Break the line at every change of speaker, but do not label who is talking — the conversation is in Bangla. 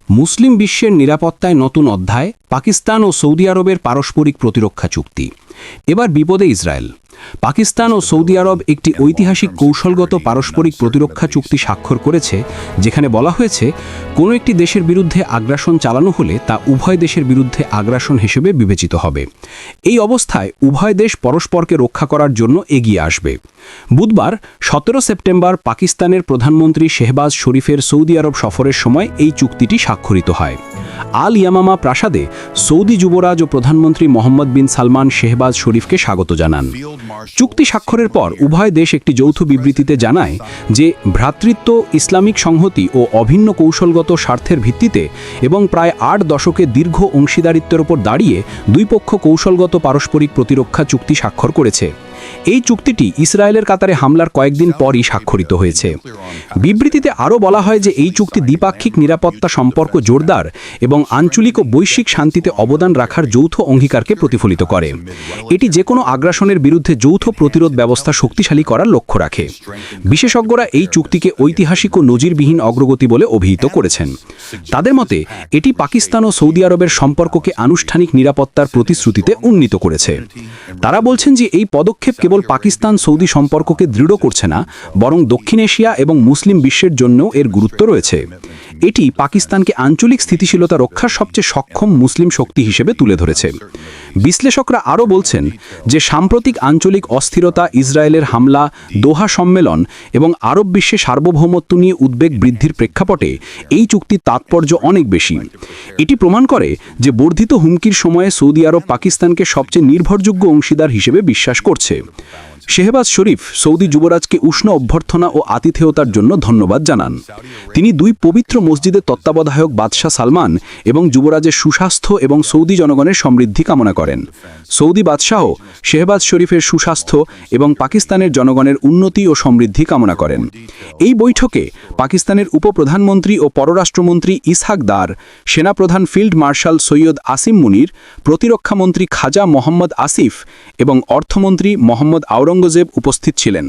মুসলিম বিশ্বের নিরাপত্তায় নতুন অধ্যায়, পাকিস্তান ও সৌদি আরবের পারস্পরিক প্রতিরক্ষা চুক্তি। এবার বিপদে ইসরায়েল। পাকিস্তান ও সৌদি আরব একটি ঐতিহাসিক কৌশলগত পারস্পরিক প্রতিরক্ষা চুক্তি স্বাক্ষর করেছে, যেখানে বলা হয়েছে কোনো একটি দেশের বিরুদ্ধে আগ্রাসন চালানো হলে তা উভয় দেশের বিরুদ্ধে আগ্রাসন হিসেবে বিবেচিত হবে। এই অবস্থায় উভয় দেশ পরস্পরকে রক্ষা করার জন্য এগিয়ে আসবে। বুধবার 17 সেপ্টেম্বর পাকিস্তানের প্রধানমন্ত্রী শেহবাজ শরীফের সৌদি আরব সফরের সময় এই চুক্তিটি স্বাক্ষরিত হয়। আল ইয়ামামা প্রাসাদে সৌদি যুবরাজ ও প্রধানমন্ত্রী মোহাম্মদ বিন সালমান শেহবাজ শরীফকে স্বাগত জানান। চুক্তি স্বাক্ষরের পর উভয় দেশ একটি যৌথ বিবৃতিতে জানায় যে ভ্রাতৃত্ব, ইসলামিক সংহতি ও অভিন্ন কৌশলগত স্বার্থের ভিত্তিতে এবং প্রায় 8 দশকের দীর্ঘ অংশীদারিত্বের ওপর দাঁড়িয়ে দুই পক্ষ কৌশলগত পারস্পরিক প্রতিরক্ষা চুক্তি স্বাক্ষর করেছে। এই চুক্তিটি ইসরায়েলের কাতারে হামলার কয়েকদিন পরই স্বাক্ষরিত হয়েছে। বিবৃতিতে আরও বলা হয় যে এই চুক্তি দ্বিপাক্ষিক নিরাপত্তা সম্পর্ক জোরদার এবং আঞ্চলিক ও বৈশ্বিক শান্তিতে অবদান রাখার যৌথ অঙ্গীকারকে প্রতিফলিত করে। এটি যে কোনো আগ্রাসনের বিরুদ্ধে যৌথ প্রতিরোধ ব্যবস্থা শক্তিশালী করার লক্ষ্য রাখে। বিশেষজ্ঞরা এই চুক্তিকে ঐতিহাসিক ও নজিরবিহীন অগ্রগতি বলে অভিহিত করেছেন। তাদের মতে এটি পাকিস্তান ও সৌদি আরবের সম্পর্ককে আনুষ্ঠানিক নিরাপত্তার প্রতিশ্রুতিতে উন্নীত করেছে। তারা বলছেন যে এই পদক্ষেপ কেবল পাকিস্তান সৌদি সম্পর্ককে দৃঢ় করছে না, বরং দক্ষিণ এশিয়া এবং মুসলিম বিশ্বের জন্যও এর গুরুত্ব রয়েছে। এটি পাকিস্তানকে আঞ্চলিক স্থিতিশীলতা রক্ষার সবচেয়ে সক্ষম মুসলিম শক্তি হিসেবে তুলে ধরেছে। বিশ্লেষকরা আরও বলছেন যে সাম্প্রতিক আঞ্চলিক অস্থিরতা, ইসরায়েলের হামলা, দোহা সম্মেলন এবং আরব বিশ্বে সার্বভৌমত্ব নিয়ে উদ্বেগ বৃদ্ধির প্রেক্ষাপটে এই চুক্তির তাৎপর্য অনেক বেশি। এটি প্রমাণ করে যে বর্ধিত হুমকির সময়ে সৌদি আরব পাকিস্তানকে সবচেয়ে নির্ভরযোগ্য অংশীদার হিসেবে বিশ্বাস করছে। শেহবাজ শরীফ সৌদি যুবরাজকে উষ্ণ অভ্যর্থনা ও আতিথেয়তার জন্য ধন্যবাদ জানান। তিনি দুই পবিত্র মসজিদের তত্ত্বাবধায়ক বাদশাহ সালমান এবং যুবরাজের সুস্বাস্থ্য এবং সৌদি জনগণের সমৃদ্ধি কামনা করেন। সৌদি বাদশাহ শেহবাজ শরীফের সুস্বাস্থ্য এবং পাকিস্তানের জনগণের উন্নতি ও সমৃদ্ধি কামনা করেন। এই বৈঠকে পাকিস্তানের উপপ্রধানমন্ত্রী ও পররাষ্ট্রমন্ত্রী ইসহাক দার, সেনাপ্রধান ফিল্ড মার্শাল সৈয়দ আসিম মুনির, প্রতিরক্ষামন্ত্রী খাজা মোহাম্মদ আসিফ এবং অর্থমন্ত্রী মোহাম্মদ আওরঙ্গজেব উপস্থিত ছিলেন।